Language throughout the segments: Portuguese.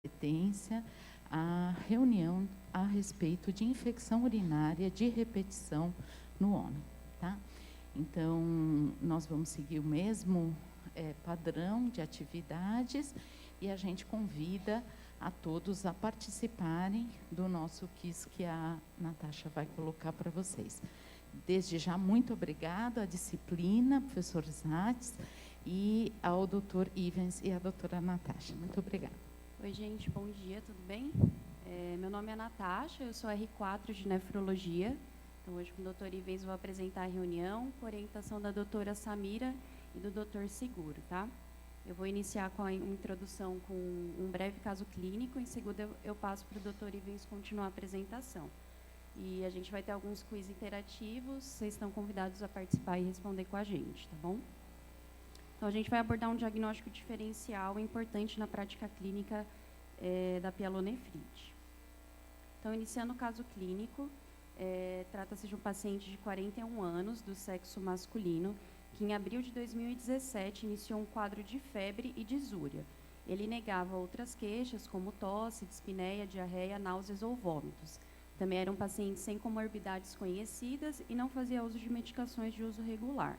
competência a reunião a respeito de infecção urinária de repetição no homem, tá? Então, nós vamos seguir o mesmo padrão de atividades e a gente convida a todos a participarem do nosso quiz que a Natasha vai colocar para vocês. Desde já, muito obrigada à disciplina, professor Zatz, e ao doutor Ivens e à doutora Natasha. Muito obrigada. Oi, gente, bom dia, tudo bem? Meu nome é Natasha, eu sou R4 de Nefrologia. Então, hoje, com o doutor Ivens, vou apresentar a reunião com orientação da doutora Samira e do doutor Seguro, tá? Eu vou iniciar com uma introdução com um breve caso clínico, em seguida eu passo para o doutor Ivens continuar a apresentação. E a gente vai ter alguns quiz interativos, vocês estão convidados a participar e responder com a gente, tá bom? Então, a gente vai abordar um diagnóstico diferencial importante na prática clínica da pielonefrite. Então, iniciando o caso clínico, trata-se de um paciente de 41 anos, do sexo masculino, que em abril de 2017 iniciou um quadro de febre e disúria. Ele negava outras queixas, como tosse, dispneia, diarreia, náuseas ou vômitos. Também era um paciente sem comorbidades conhecidas e não fazia uso de medicações de uso regular.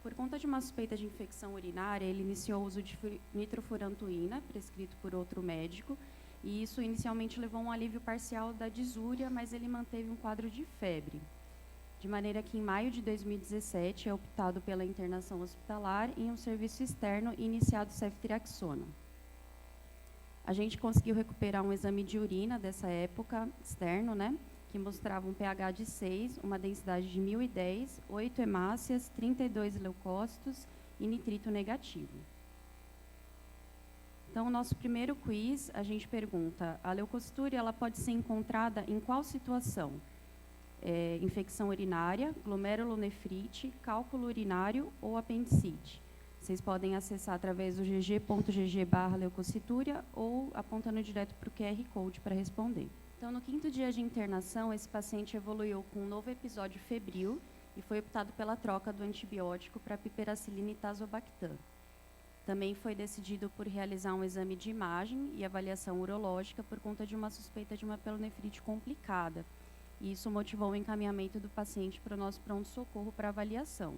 Por conta de uma suspeita de infecção urinária, ele iniciou o uso de nitrofurantoína, prescrito por outro médico, e isso inicialmente levou a um alívio parcial da disúria, mas ele manteve um quadro de febre. De maneira que, em maio de 2017, é optado pela internação hospitalar em um serviço externo e iniciado ceftriaxona. A gente conseguiu recuperar um exame de urina dessa época, externo, né? Que mostrava um pH de 6, uma densidade de 1010, 8 hemácias, 32 leucócitos e nitrito negativo. Então, o nosso primeiro quiz, a gente pergunta, a leucocitura ela pode ser encontrada em qual situação? Infecção urinária, glomerulonefrite, cálculo urinário ou apendicite? Vocês podem acessar através do gg.gg/leucocitura ou apontando direto para o QR Code para responder. Então, no 5º dia de internação, esse paciente evoluiu com um novo episódio febril e foi optado pela troca do antibiótico para piperacilina e tazobactam. Também foi decidido por realizar um exame de imagem e avaliação urológica por conta de uma suspeita de uma pielonefrite complicada. E isso motivou o encaminhamento do paciente para o nosso pronto-socorro para avaliação.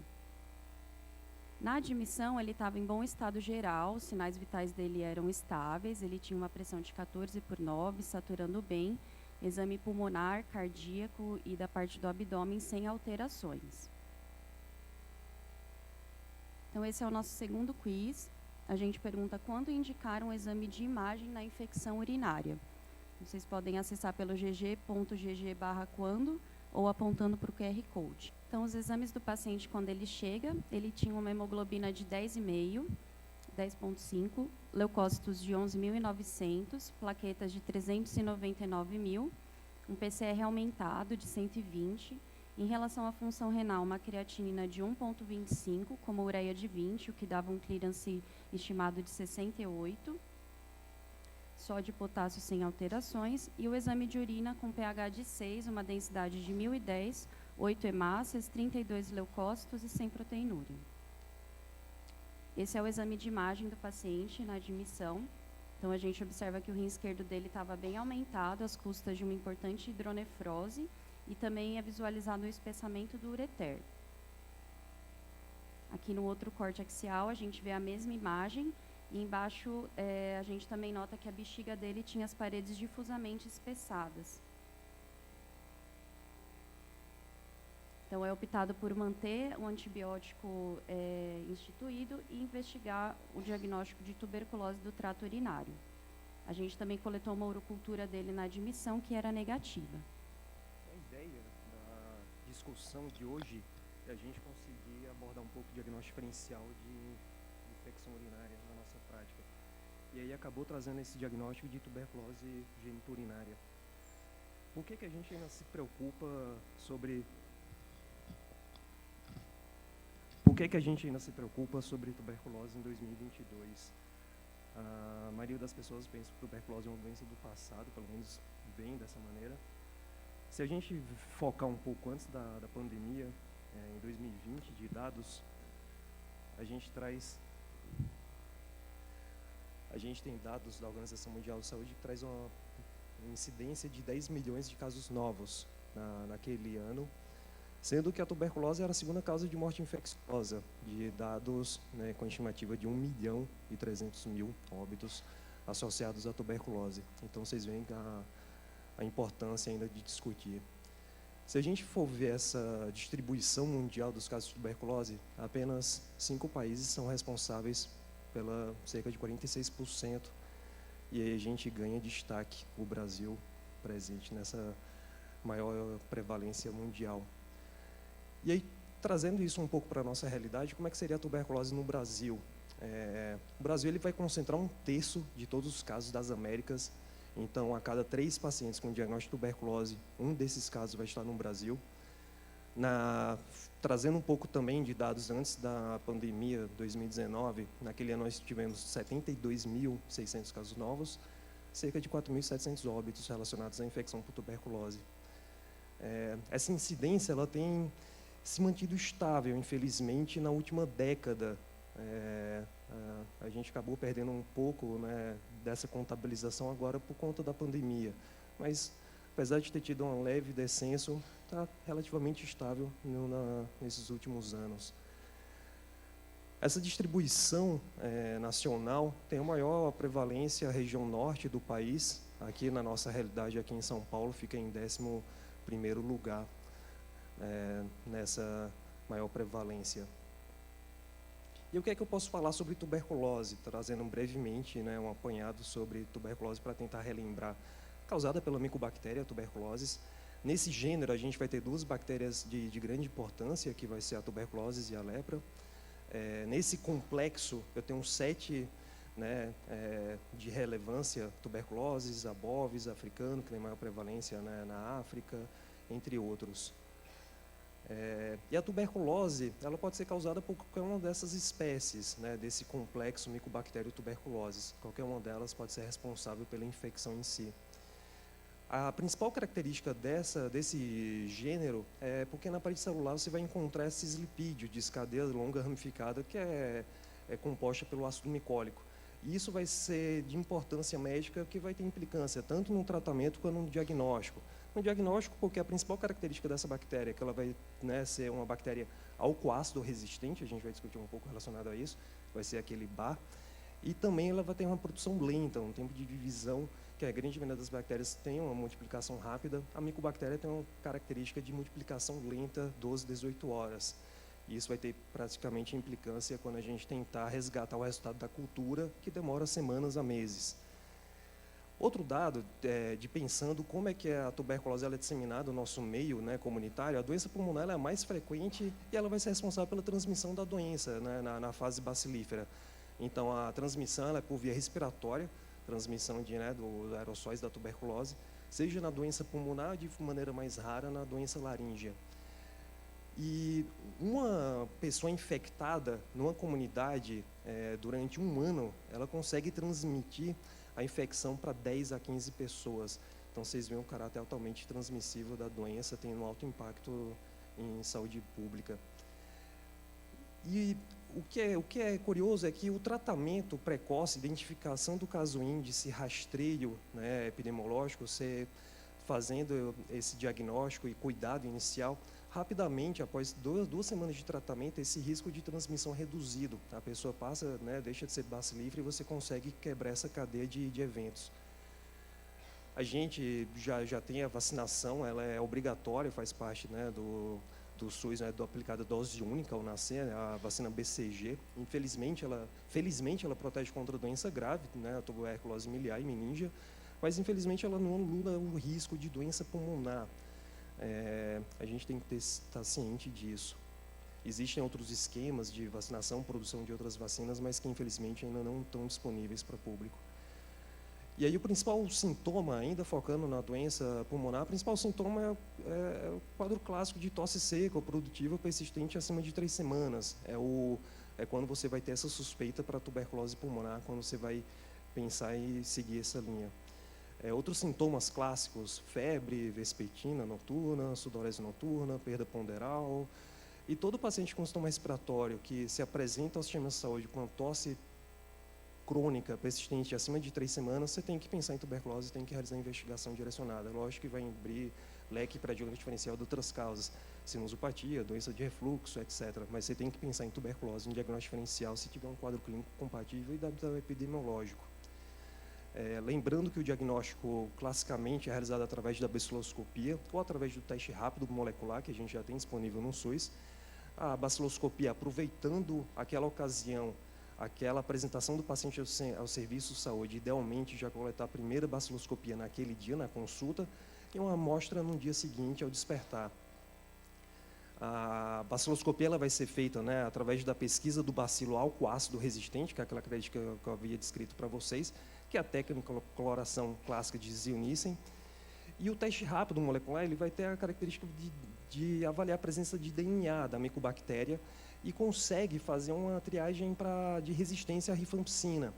Na admissão, ele estava em bom estado geral, os sinais vitais dele eram estáveis, ele tinha uma pressão de 14/9, saturando bem, exame pulmonar, cardíaco e da parte do abdômen sem alterações. Então, esse é o nosso segundo quiz. A gente pergunta quando indicar um exame de imagem na infecção urinária. Vocês podem acessar pelo gg.gg/quando ou apontando para o QR Code. Então, os exames do paciente, quando ele chega, ele tinha uma hemoglobina de 10,5, 10,5, leucócitos de 11.900, plaquetas de 399.000, um PCR aumentado de 120. Em relação à função renal, uma creatinina de 1,25, com uma ureia de 20, o que dava um clearance estimado de 68. Sódio e potássio sem alterações, e o exame de urina com pH de 6, uma densidade de 1010, 8 hemácias, 32 leucócitos e sem proteinúria. Esse é o exame de imagem do paciente na admissão. Então, a gente observa que o rim esquerdo dele estava bem aumentado, às custas de uma importante hidronefrose, e também é visualizado o espessamento do ureter. Aqui no outro corte axial, a gente vê a mesma imagem, e embaixo, a gente também nota que a bexiga dele tinha as paredes difusamente espessadas. Então, é optado por manter o antibiótico instituído e investigar o diagnóstico de tuberculose do trato urinário. A gente também coletou uma urocultura dele na admissão, que era negativa. A ideia da discussão de hoje é a gente conseguir abordar um pouco o diagnóstico diferencial de infecção urinária na nossa prática. E aí acabou trazendo esse diagnóstico de tuberculose geniturinária. Por que a gente ainda se preocupa sobre... Por que a gente ainda se preocupa sobre tuberculose em 2022? A maioria das pessoas pensa que tuberculose é uma doença do passado, pelo menos vem dessa maneira. Se a gente focar um pouco antes da pandemia, em 2020, de dados, a gente traz a gente tem dados da Organização Mundial de Saúde que traz uma incidência de 10 milhões de casos novos naquele ano, sendo que a tuberculose era a segunda causa de morte infecciosa, de dados, né, com estimativa de 1.300.000 óbitos associados à tuberculose. Então, vocês veem a importância ainda de discutir. Se a gente for ver essa distribuição mundial dos casos de tuberculose, apenas 5 países são responsáveis pela cerca de 46%, e aí a gente ganha destaque, o Brasil presente nessa maior prevalência mundial. E aí, trazendo isso um pouco para a nossa realidade, como é que seria a tuberculose no Brasil? O Brasil ele vai concentrar 1/3 de todos os casos das Américas. Então, a cada 3 pacientes com diagnóstico de tuberculose, um desses casos vai estar no Brasil. Trazendo um pouco também de dados antes da pandemia, 2019, naquele ano nós tivemos 72.600 casos novos, cerca de 4.700 óbitos relacionados à infecção por tuberculose. Essa incidência ela tem se mantido estável, infelizmente, na última década. A gente acabou perdendo um pouco, né, dessa contabilização agora por conta da pandemia, mas apesar de ter tido um leve descenso, está relativamente estável nesses últimos anos. Essa distribuição nacional tem a maior prevalência na região norte do país. Aqui na nossa realidade, aqui em São Paulo, fica em 11º lugar nessa maior prevalência. E o que é que eu posso falar sobre tuberculose, trazendo brevemente, né, um apanhado sobre tuberculose para tentar relembrar. Causada pela micobactéria tuberculose. Nesse gênero, a gente vai ter 2 bactérias de grande importância, que vai ser a tuberculose e a lepra. Nesse complexo, eu tenho 7, né, de relevância: tuberculose, a bovis, africano, que tem maior prevalência, né, na África, entre outros. E a tuberculose, ela pode ser causada por qualquer uma dessas espécies, né, desse complexo micobactério tuberculose. Qualquer uma delas pode ser responsável pela infecção em si. A principal característica desse gênero é porque na parede celular você vai encontrar esses lipídios de cadeia longa ramificada, que é composta pelo ácido micólico. E isso vai ser de importância médica, que vai ter implicância tanto no tratamento quanto no diagnóstico. No diagnóstico, porque a principal característica dessa bactéria é que ela vai, né, ser uma bactéria álcool-ácido resistente, a gente vai discutir um pouco relacionado a isso, vai ser aquele BA, e também ela vai ter uma produção lenta, um tempo de divisão, que a grande maioria das bactérias tem uma multiplicação rápida. A micobactéria tem uma característica de multiplicação lenta, 12, 18 horas. E isso vai ter praticamente implicância quando a gente tentar resgatar o resultado da cultura, que demora semanas a meses. Outro dado, de pensando como é que a tuberculose ela é disseminada no nosso meio, né, comunitário, a doença pulmonar ela é mais frequente e ela vai ser responsável pela transmissão da doença, né, na fase bacilífera. Então, a transmissão ela é por via respiratória, transmissão dos aerossóis da tuberculose, seja na doença pulmonar, de maneira mais rara, na doença laríngea. E uma pessoa infectada numa comunidade, durante um ano, ela consegue transmitir a infecção para 10 a 15 pessoas. Então, vocês veem o caráter altamente transmissível da doença, tendo um alto impacto em saúde pública. E o que é curioso é que o tratamento precoce, identificação do caso índice, rastreio, né, epidemiológico, você fazendo esse diagnóstico e cuidado inicial, rapidamente, após 2 semanas de tratamento, esse risco de transmissão é reduzido. A pessoa passa, né, deixa de ser bacilífera e você consegue quebrar essa cadeia de eventos. A gente já tem a vacinação, ela é obrigatória, faz parte, né, do SUS, né, do aplicada dose única ao nascer, né, a vacina BCG. Felizmente ela protege contra doença grave, né, a tuberculose miliar e meningia, mas infelizmente ela não anula o risco de doença pulmonar. A gente tem que estar ciente disso. Existem outros esquemas de vacinação, produção de outras vacinas, mas que infelizmente ainda não estão disponíveis para o público. E aí o principal sintoma, ainda focando na doença pulmonar, o principal sintoma é o quadro clássico de tosse seca ou produtiva persistente acima de 3 semanas. É quando você vai ter essa suspeita para tuberculose pulmonar, quando você vai pensar em seguir essa linha. Outros sintomas clássicos: febre vespertina noturna, sudorese noturna, perda ponderal. E todo paciente com sintoma respiratório que se apresenta ao sistema de saúde com tosse crônica, persistente, acima de 3 semanas, você tem que pensar em tuberculose, tem que realizar investigação direcionada. Lógico que vai abrir leque para diagnóstico diferencial de outras causas, sinusopatia, doença de refluxo, etc. Mas você tem que pensar em tuberculose, em diagnóstico diferencial, se tiver um quadro clínico compatível e dado epidemiológico. Lembrando que o diagnóstico classicamente é realizado através da baciloscopia ou através do teste rápido molecular, que a gente já tem disponível no SUS. A baciloscopia, aproveitando aquela ocasião, aquela apresentação do paciente ao serviço de saúde, idealmente já coletar a primeira baciloscopia naquele dia, na consulta, e uma amostra no dia seguinte, ao despertar. A baciloscopia ela vai ser feita, né, através da pesquisa do bacilo álcool-ácido resistente, que é aquela característica que eu havia descrito para vocês, que é a técnica de coloração clássica de Zilnissen. E o teste rápido molecular ele vai ter a característica de avaliar a presença de DNA da micobactéria e consegue fazer uma triagem de resistência à rifampicina.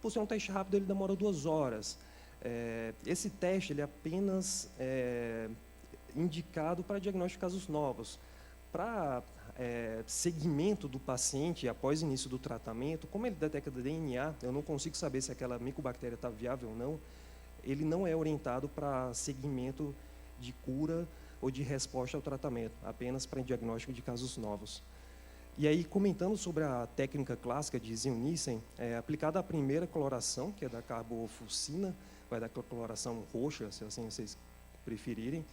Por ser um teste rápido, ele demora 2 horas. Esse teste ele é apenas indicado para diagnóstico de casos novos. Para segmento do paciente após o início do tratamento, como ele detecta DNA, eu não consigo saber se aquela micobactéria está viável ou não, ele não é orientado para segmento de cura ou de resposta ao tratamento, apenas para diagnóstico de casos novos. E aí, comentando sobre a técnica clássica de Zilnissen, aplicada a primeira coloração, que é da carbofurcina, vai dar coloração roxa, se assim vocês preferirem,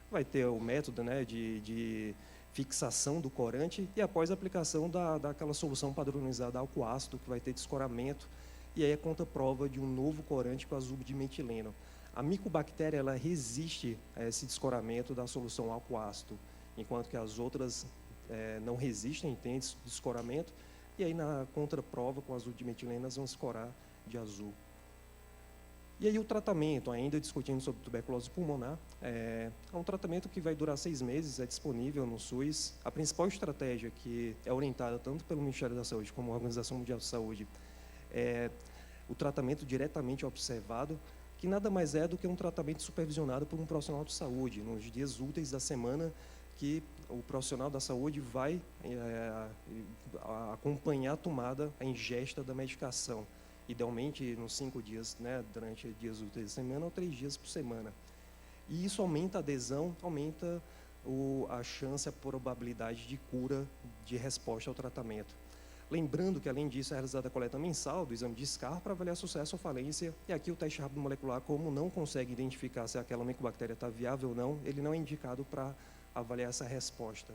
vai ter o método, né, de fixação do corante e após a aplicação daquela solução padronizada álcool ácido, que vai ter descoramento, e aí a contraprova de um novo corante com azul de metileno. A micobactéria ela resiste a esse descoramento da solução álcool ácido, enquanto que as outras não resistem, tem esse descoramento, e aí na contraprova com azul de metileno elas vão escorar de azul. E aí o tratamento, ainda discutindo sobre tuberculose pulmonar, é um tratamento que vai durar 6 meses, é disponível no SUS. A principal estratégia que é orientada tanto pelo Ministério da Saúde como a Organização Mundial de Saúde é o tratamento diretamente observado, que nada mais é do que um tratamento supervisionado por um profissional de saúde, nos dias úteis da semana que o profissional da saúde vai acompanhar a tomada, a ingesta da medicação. Idealmente nos 5 dias, né, durante dias úteis da semana ou 3 dias por semana. E isso aumenta a adesão, aumenta a chance, a probabilidade de cura, de resposta ao tratamento. Lembrando que, além disso, é realizada a coleta mensal do exame de SCAR para avaliar sucesso ou falência, e aqui o teste rápido molecular, como não consegue identificar se aquela micobactéria está viável ou não, ele não é indicado para avaliar essa resposta.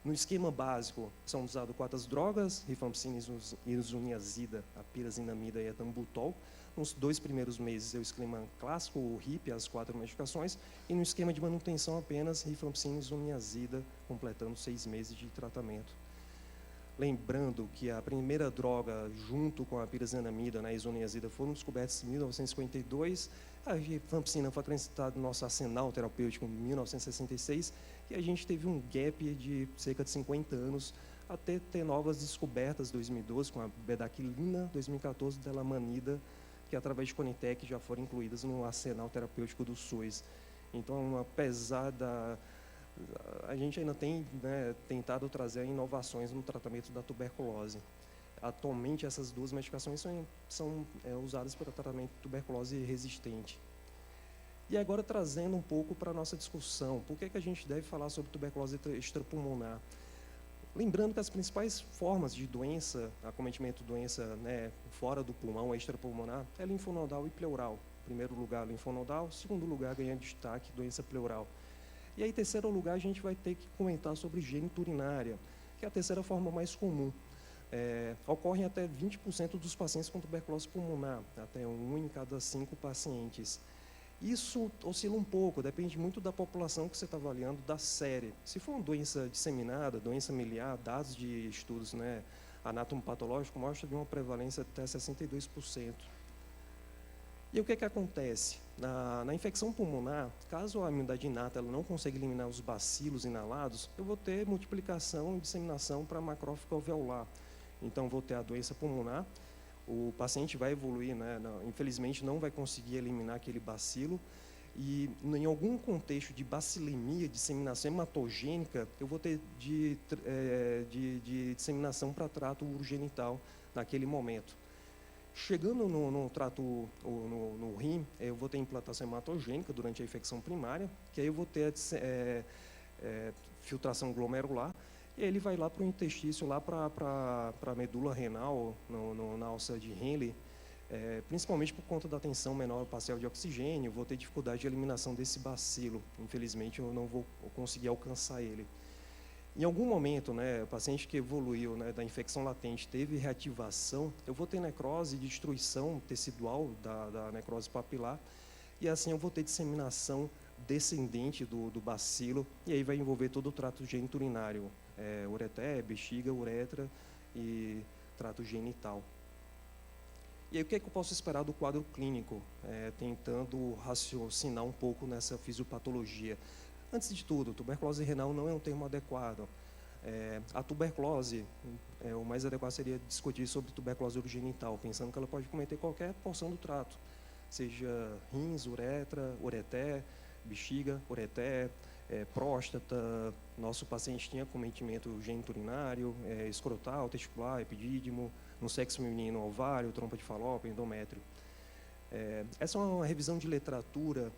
No esquema básico, são usadas 4 drogas, rifampicina, isoniazida, a pirazinamida e etambutol. Nos 2 primeiros meses é o esquema clássico, o RIP, as 4 medicações, e no esquema de manutenção apenas rifampicina e isoniazida, completando 6 meses de tratamento. Lembrando que a primeira droga, junto com a pirazinamida, a isoniazida, foram descobertas em 1952, a rifampicina foi acrescentada no nosso arsenal terapêutico em 1966, e a gente teve um gap de cerca de 50 anos até ter novas descobertas, 2012, com a bedaquilina, 2014, delamanida, que através de Conitec já foram incluídas no arsenal terapêutico do SUS. Então, apesar a gente ainda tem, né, tentado trazer inovações no tratamento da tuberculose. Atualmente, essas 2 medicações são usadas para tratamento de tuberculose resistente. E agora, trazendo um pouco para a nossa discussão, por que a gente deve falar sobre tuberculose extrapulmonar? Lembrando que as principais formas de doença, acometimento de doença, né, fora do pulmão, extrapulmonar, é linfonodal e pleural. Em primeiro lugar, linfonodal, em segundo lugar, ganha destaque, doença pleural. E aí, em terceiro lugar, a gente vai ter que comentar sobre geniturinária, que é a terceira forma mais comum. Ocorrem até 20% dos pacientes com tuberculose pulmonar, até 1 em cada 5 pacientes. Isso oscila um pouco, depende muito da população que você está avaliando, da série. Se for uma doença disseminada, doença miliar, dados de estudos, né, anatomopatológicos mostram de uma prevalência até 62%. E o que acontece? Na infecção pulmonar, caso a imunidade inata ela não consiga eliminar os bacilos inalados, eu vou ter multiplicação e disseminação para macrófago alveolar. Então, vou ter a doença pulmonar, o paciente vai evoluir, né? Infelizmente não vai conseguir eliminar aquele bacilo, e em algum contexto de bacilemia, disseminação hematogênica, eu vou ter de disseminação para trato urogenital naquele momento. Chegando no trato, no rim, eu vou ter implantação hematogênica durante a infecção primária, que aí eu vou ter filtração glomerular, e aí ele vai lá para o intestino, lá para a medula renal, na alça de Henle, principalmente por conta da tensão menor parcial de oxigênio, vou ter dificuldade de eliminação desse bacilo. Infelizmente, eu não vou conseguir alcançar ele. Em algum momento, né, o paciente que evoluiu, né, da infecção latente, teve reativação, eu vou ter necrose, destruição tecidual da necrose papilar, e assim eu vou ter disseminação descendente do bacilo, e aí vai envolver todo o trato geniturinário, ureter, bexiga, uretra e trato genital. E aí o que é que eu posso esperar do quadro clínico, tentando raciocinar um pouco nessa fisiopatologia? Antes de tudo, tuberculose renal não é um termo adequado. A tuberculose, o mais adequado seria discutir sobre tuberculose urogenital, pensando que ela pode cometer qualquer porção do trato, seja rins, uretra, ureter, bexiga, ureter, próstata. Nosso paciente tinha cometimento geniturinário, escrotal, testicular, epidídimo, no sexo feminino, ovário, trompa de falópio, endométrio. Essa é uma revisão de literatura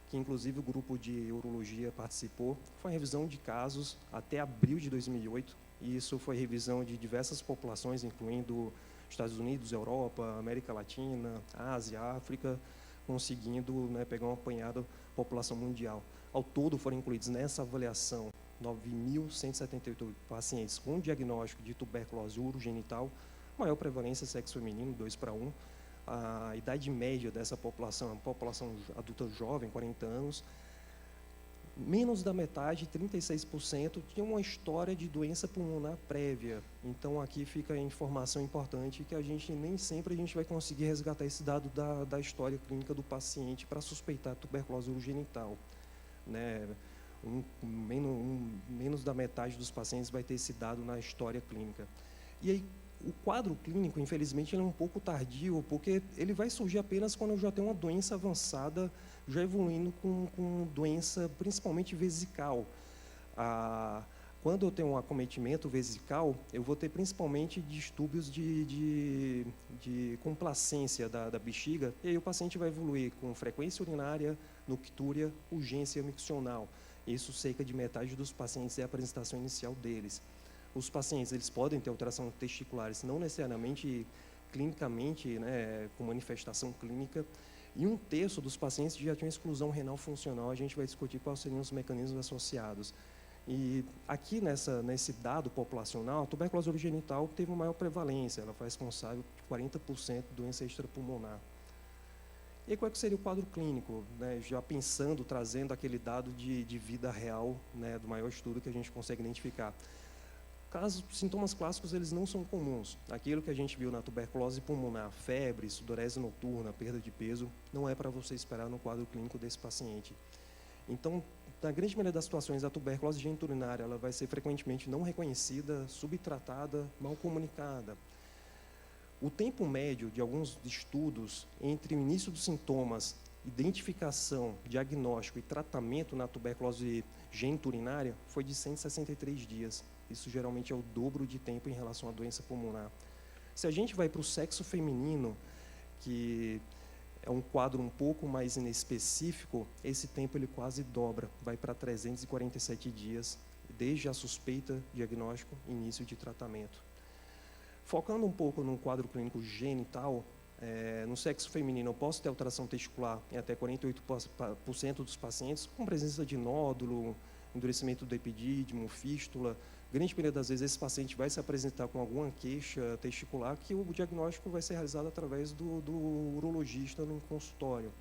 que inclusive o grupo de urologia participou. Foi uma revisão de casos até abril de 2008, e isso foi revisão de diversas populações, incluindo Estados Unidos, Europa, América Latina, Ásia, África, conseguindo, né, pegar uma apanhada da população mundial. Ao todo foram incluídos nessa avaliação 9.178 pacientes com diagnóstico de tuberculose urogenital, maior prevalência sexo feminino, 2:1. A idade média dessa população é uma população adulta jovem, 40 anos. Menos da metade, 36%, tinha uma história de doença pulmonar prévia. Então, aqui fica a informação importante que nem sempre a gente vai conseguir resgatar esse dado da história clínica do paciente para suspeitar tuberculose urogenital, né? Menos da metade dos pacientes vai ter esse dado na história clínica. E aí, o quadro clínico, infelizmente, ele é um pouco tardio, porque ele vai surgir apenas quando eu já tenho uma doença avançada, já evoluindo com doença, principalmente vesical. Quando eu tenho um acometimento vesical, eu vou ter principalmente distúrbios de complacência da bexiga, e aí o paciente vai evoluir com frequência urinária, noctúria, urgência miccional. Isso, cerca de metade dos pacientes é a apresentação inicial deles. Os pacientes, eles podem ter alterações testiculares, não necessariamente clinicamente, né, com manifestação clínica, e 1/3 dos pacientes já tinham exclusão renal funcional. A gente vai discutir quais seriam os mecanismos associados. E aqui nesse dado populacional, a tuberculose urogenital teve uma maior prevalência, ela foi responsável por 40% de doença extrapulmonar. E aí, qual é que seria o quadro clínico, né, já pensando, trazendo aquele dado de vida real, né, do maior estudo que a gente consegue identificar? Sintomas clássicos, eles não são comuns. Aquilo que a gente viu na tuberculose pulmonar, febre, sudorese noturna, perda de peso, não é para você esperar no quadro clínico desse paciente. Então, na grande maioria das situações, a tuberculose geniturinária ela vai ser frequentemente não reconhecida, subtratada, mal comunicada. O tempo médio de alguns estudos entre o início dos sintomas, identificação, diagnóstico e tratamento na tuberculose geniturinária foi de 163 dias. Isso geralmente é o dobro de tempo em relação à doença pulmonar. Se a gente vai para o sexo feminino, que é um quadro um pouco mais inespecífico, esse tempo ele quase dobra, vai para 347 dias, desde a suspeita, diagnóstico, início de tratamento. Focando um pouco no quadro clínico genital, no sexo feminino eu posso ter alteração testicular em até 48% dos pacientes, com presença de nódulo, endurecimento do epidídimo, fístula. Grande maioria das vezes esse paciente vai se apresentar com alguma queixa testicular, que o diagnóstico vai ser realizado através do urologista no consultório.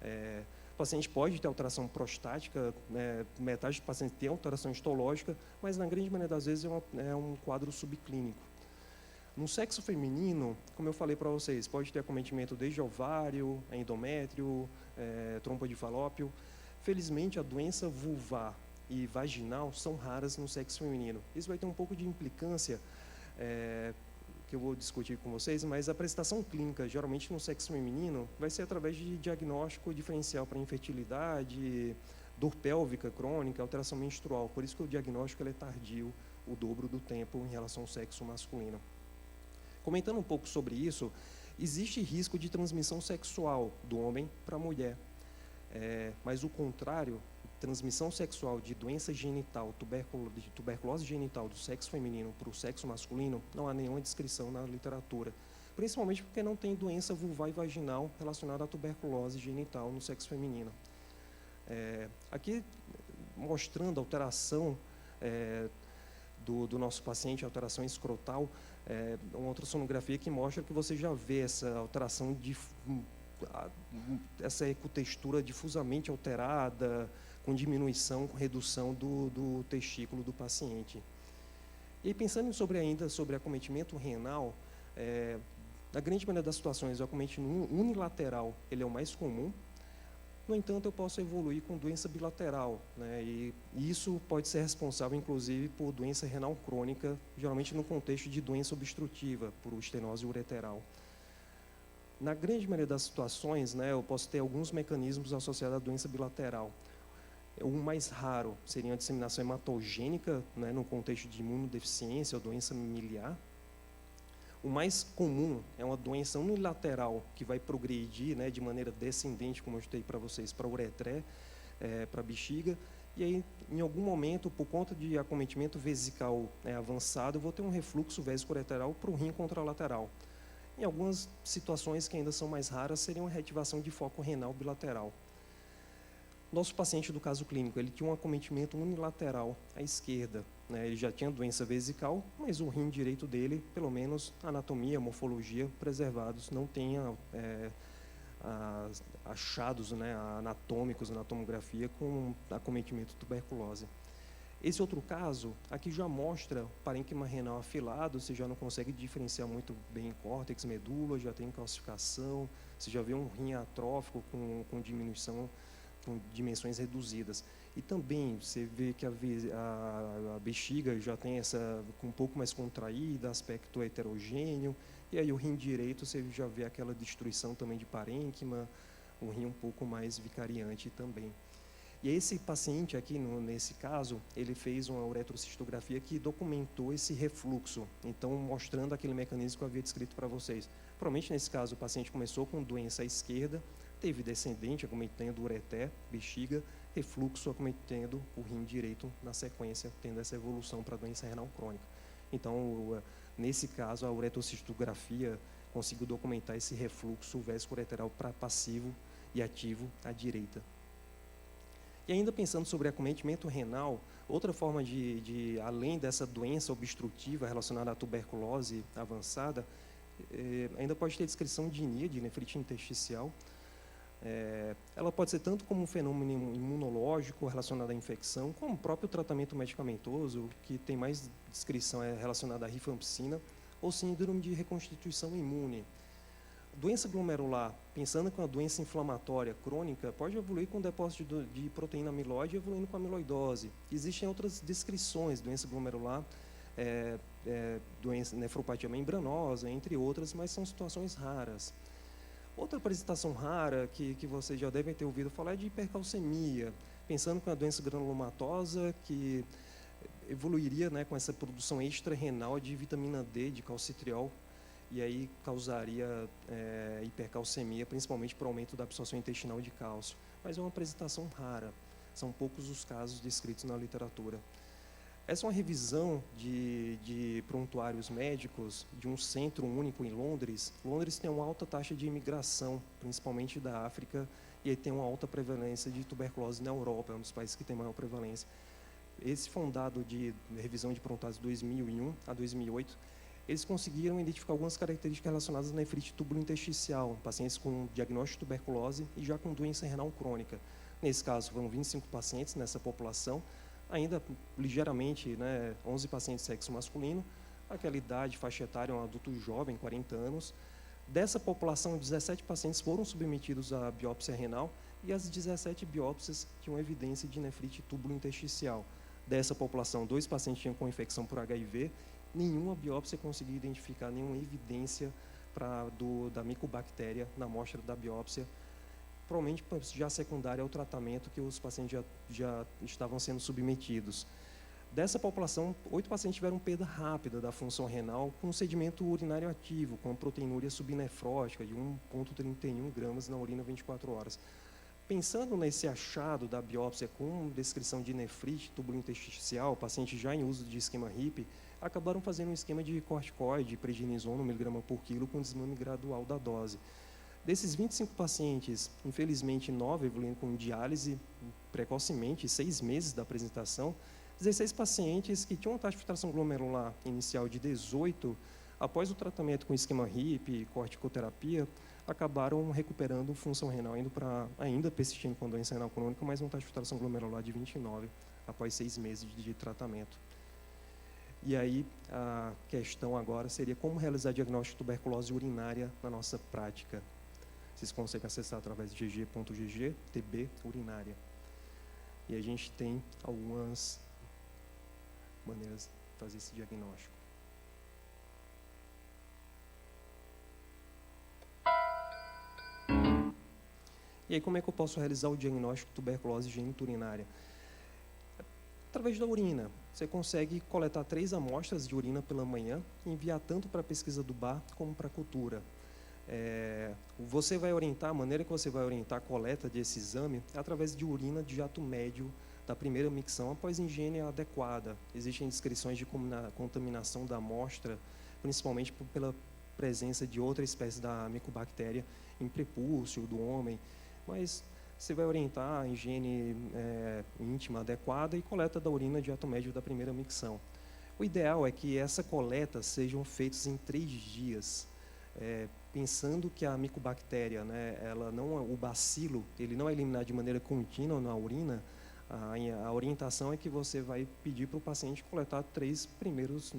O paciente pode ter alteração prostática, né, metade do paciente tem alteração histológica, mas na grande maioria das vezes é um quadro subclínico. No sexo feminino, como eu falei para vocês, pode ter acometimento desde ovário, endométrio, trompa de falópio. Felizmente, a doença vulvar e vaginal são raras no sexo feminino. Isso vai ter um pouco de implicância, que eu vou discutir com vocês, mas a apresentação clínica, geralmente no sexo feminino, vai ser através de diagnóstico diferencial para infertilidade, dor pélvica crônica, alteração menstrual. Por isso que o diagnóstico ele é tardio, o dobro do tempo em relação ao sexo masculino. Comentando um pouco sobre isso, existe risco de transmissão sexual do homem para a mulher. Mas o contrário, transmissão sexual de doença genital, de tuberculose genital do sexo feminino para o sexo masculino, não há nenhuma descrição na literatura. Principalmente porque não tem doença vulvar e vaginal relacionada à tuberculose genital no sexo feminino. Aqui, mostrando a alteração do nosso paciente, a alteração escrotal, uma ultrassonografia que mostra que você já vê essa alteração, essa ecotextura difusamente alterada, com diminuição, com redução do testículo do paciente. E pensando ainda sobre acometimento renal, na grande maioria das situações, o acometimento unilateral ele é o mais comum. No entanto, eu posso evoluir com doença bilateral, né? E isso pode ser responsável, inclusive, por doença renal crônica, geralmente no contexto de doença obstrutiva, por estenose ureteral. Na grande maioria das situações, né, eu posso ter alguns mecanismos associados à doença bilateral. O mais raro seria a disseminação hematogênica, né, no contexto de imunodeficiência ou doença miliar. O mais comum é uma doença unilateral que vai progredir, né, de maneira descendente, como eu mostrei para vocês, para a uretré, para a bexiga. E aí, em algum momento, por conta de acometimento vesical avançado, eu vou ter um refluxo vésico-ureteral para o rim contralateral. Em algumas situações que ainda são mais raras, seria uma reativação de foco renal bilateral. Nosso paciente do caso clínico, ele tinha um acometimento unilateral à esquerda, né? Ele já tinha doença vesical, mas o rim direito dele, pelo menos anatomia, morfologia preservados, não tinha achados, né, anatômicos na tomografia com acometimento de tuberculose. Esse outro caso, aqui já mostra parênquima renal afilado, você já não consegue diferenciar muito bem córtex, medula, já tem calcificação, você já vê um rim atrófico com diminuição, com dimensões reduzidas. E também você vê que a bexiga já tem um pouco mais contraída, aspecto heterogêneo, e aí o rim direito você já vê aquela destruição também de parênquima, um rim um pouco mais vicariante também. E esse paciente aqui, nesse caso, ele fez uma uretrocistografia que documentou esse refluxo, então mostrando aquele mecanismo que eu havia descrito para vocês. Provavelmente nesse caso o paciente começou com doença à esquerda, teve descendente acometendo ureté, bexiga, refluxo acometendo o rim direito na sequência, tendo essa evolução para a doença renal crônica. Então, nesse caso, a uretrocistografia conseguiu documentar esse refluxo vésico-ureteral para passivo e ativo à direita. E ainda pensando sobre acometimento renal, outra forma além dessa doença obstrutiva relacionada à tuberculose avançada, ainda pode ter descrição de INIA, de nefrite intersticial. Ela pode ser tanto como um fenômeno imunológico relacionado à infecção, como o próprio tratamento medicamentoso, que tem mais descrição relacionada à rifampicina, ou síndrome de reconstituição imune. Doença glomerular, pensando com a doença inflamatória crônica, pode evoluir com depósito de proteína amiloide, evoluindo com amiloidose. Existem outras descrições, doença glomerular, doença nefropatia membranosa, entre outras, mas são situações raras. Outra apresentação rara que vocês já devem ter ouvido falar é de hipercalcemia, pensando com a doença granulomatosa, que evoluiria, né, com essa produção extra-renal de vitamina D, de calcitriol, e aí causaria hipercalcemia, principalmente por aumento da absorção intestinal de cálcio. Mas é uma apresentação rara, são poucos os casos descritos na literatura. Essa é uma revisão de prontuários médicos de um centro único em Londres. Londres tem uma alta taxa de imigração, principalmente da África, e aí tem uma alta prevalência de tuberculose na Europa, é um dos países que tem maior prevalência. Esse foi um dado de revisão de prontuários de 2001 a 2008, eles conseguiram identificar algumas características relacionadas à nefrite tubulointersticial, pacientes com diagnóstico de tuberculose e já com doença renal crônica. Nesse caso, foram 25 pacientes nessa população, ainda ligeiramente, né, 11 pacientes de sexo masculino, aquela idade, faixa etária, um adulto jovem, 40 anos. Dessa população, 17 pacientes foram submetidos à biópsia renal e as 17 biópsias tinham evidência de nefrite tubulointersticial. Dessa população, 2 pacientes tinham com infecção por HIV, nenhuma biópsia conseguiu identificar nenhuma evidência da micobactéria na amostra da biópsia, provavelmente já secundária ao tratamento que os pacientes já estavam sendo submetidos. Dessa população, 8 pacientes tiveram perda rápida da função renal com sedimento urinário ativo, com proteinúria subnefrótica de 1,31 gramas na urina 24 horas. Pensando nesse achado da biópsia com descrição de nefrite túbulo intersticial, paciente já em uso de esquema HIP, acabaram fazendo um esquema de corticoide, prednisona, 1 mg por quilo, com desmame gradual da dose. Desses 25 pacientes, infelizmente 9 evoluindo com diálise precocemente, 6 meses da apresentação, 16 pacientes que tinham uma taxa de filtração glomerular inicial de 18, após o tratamento com esquema HIP e corticoterapia, acabaram recuperando função renal, indo para ainda persistindo com doença renal crônica, mas uma taxa de filtração glomerular de 29, após 6 meses de tratamento. E aí, a questão agora seria como realizar diagnóstico de tuberculose urinária na nossa prática. Vocês conseguem acessar através de gg.gg, TB urinária. E a gente tem algumas maneiras de fazer esse diagnóstico. E aí, como é que eu posso realizar o diagnóstico de tuberculose geniturinária? Através da urina. Você consegue coletar 3 amostras de urina pela manhã e enviar tanto para a pesquisa do bar como para a cultura. Você vai orientar, a maneira que você vai orientar a coleta desse exame é através de urina de jato médio da primeira micção após higiene adequada. Existem descrições de contaminação da amostra, principalmente pela presença de outra espécie da micobactéria em prepúcio do homem, mas você vai orientar a higiene íntima adequada e coleta da urina de jato médio da primeira micção. O ideal é que essa coleta sejam feitas em 3 dias, pensando que a micobactéria, o bacilo, ele não é eliminado de maneira contínua na urina. A orientação é que você vai pedir para o paciente coletar 3 primeiros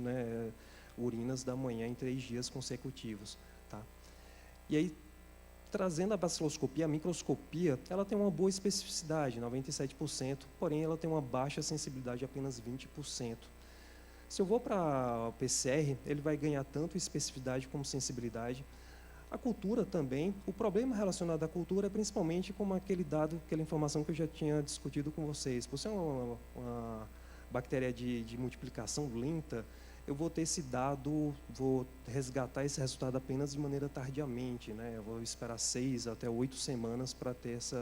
urinas da manhã em 3 dias consecutivos. Tá? E aí, trazendo a baciloscopia, a microscopia, ela tem uma boa especificidade, 97%, porém ela tem uma baixa sensibilidade, apenas 20%. Se eu vou para o PCR, ele vai ganhar tanto especificidade como sensibilidade. A cultura também, o problema relacionado à cultura é principalmente como aquele dado, aquela informação que eu já tinha discutido com vocês. Por ser uma bactéria de multiplicação lenta, eu vou ter esse dado, vou resgatar esse resultado apenas de maneira tardiamente, Eu vou esperar 6 até 8 semanas para ter esse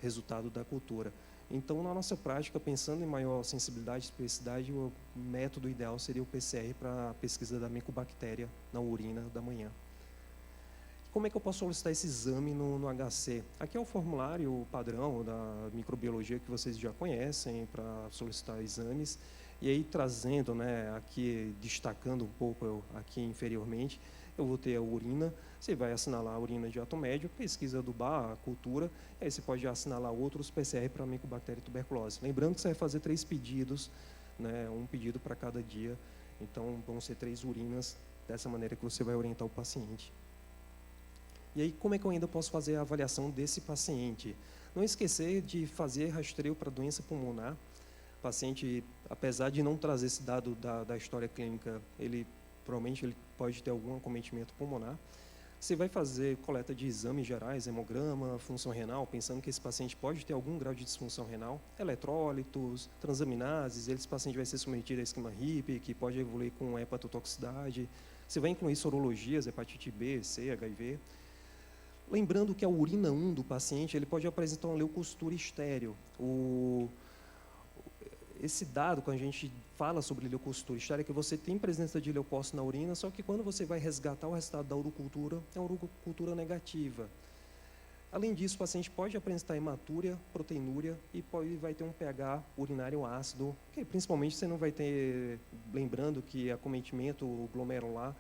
resultado da cultura. Então, na nossa prática, pensando em maior sensibilidade e especificidade, o método ideal seria o PCR para a pesquisa da micobactéria na urina da manhã. Como é que eu posso solicitar esse exame no HC? Aqui é o formulário padrão da microbiologia que vocês já conhecem para solicitar exames. E aí, trazendo, aqui, destacando um pouco aqui inferiormente, eu vou ter a urina, você vai assinalar a urina de jato médio, pesquisa do bar, a cultura, e aí você pode assinalar outros PCR para micobactéria e tuberculose. Lembrando que você vai fazer 3 pedidos, um pedido para cada dia, então vão ser 3 urinas, dessa maneira que você vai orientar o paciente. E aí, como é que eu ainda posso fazer a avaliação desse paciente? Não esquecer de fazer rastreio para doença pulmonar. O paciente, apesar de não trazer esse dado da história clínica, provavelmente ele pode ter algum acometimento pulmonar. Você vai fazer coleta de exames gerais, hemograma, função renal, pensando que esse paciente pode ter algum grau de disfunção renal, eletrólitos, transaminases, esse paciente vai ser submetido a esquema HIP, que pode evoluir com hepatotoxicidade. Você vai incluir sorologias, hepatite B, C, HIV. Lembrando que a urina 1 do paciente, ele pode apresentar uma leucostura estéreo. Esse dado, quando a gente fala sobre leucostura estéreo, é que você tem presença de leucócito na urina, só que quando você vai resgatar o resultado da urocultura, é uma urocultura negativa. Além disso, o paciente pode apresentar hematúria, proteinúria e vai ter um pH urinário ácido, que principalmente você não vai ter, lembrando que acometimento glomerular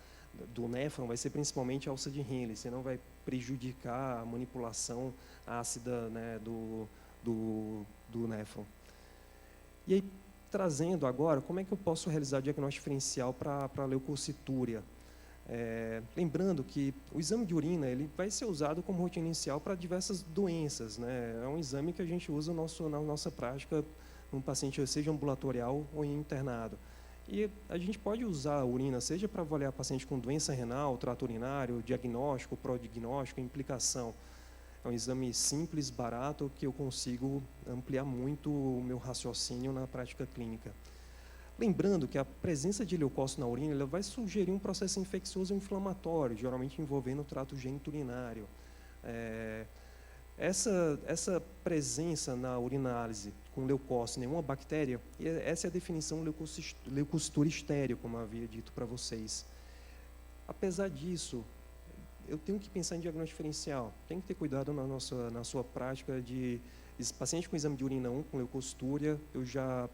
do néfron vai ser principalmente a alça de Henle, você não vai prejudicar a manipulação ácida do néfron. E aí, trazendo agora, como é que eu posso realizar o diagnóstico diferencial para a leucocitúria? Lembrando que o exame de urina ele vai ser usado como rotina inicial para diversas doenças. É um exame que a gente usa na nossa prática, num paciente seja ambulatorial ou internado. E a gente pode usar a urina, seja para avaliar paciente com doença renal, trato urinário, diagnóstico, prodiagnóstico, implicação. É um exame simples, barato, que eu consigo ampliar muito o meu raciocínio na prática clínica. Lembrando que a presença de leucócito na urina ela vai sugerir um processo infeccioso inflamatório, geralmente envolvendo o trato geniturinário. Essa presença na urinálise com leucócito, nenhuma bactéria, essa é a definição leucocitura estéril, como eu havia dito para vocês. Apesar disso, eu tenho que pensar em diagnóstico diferencial. Tem que ter cuidado na sua prática de paciente com exame de urina 1 com leucocitúria, eu já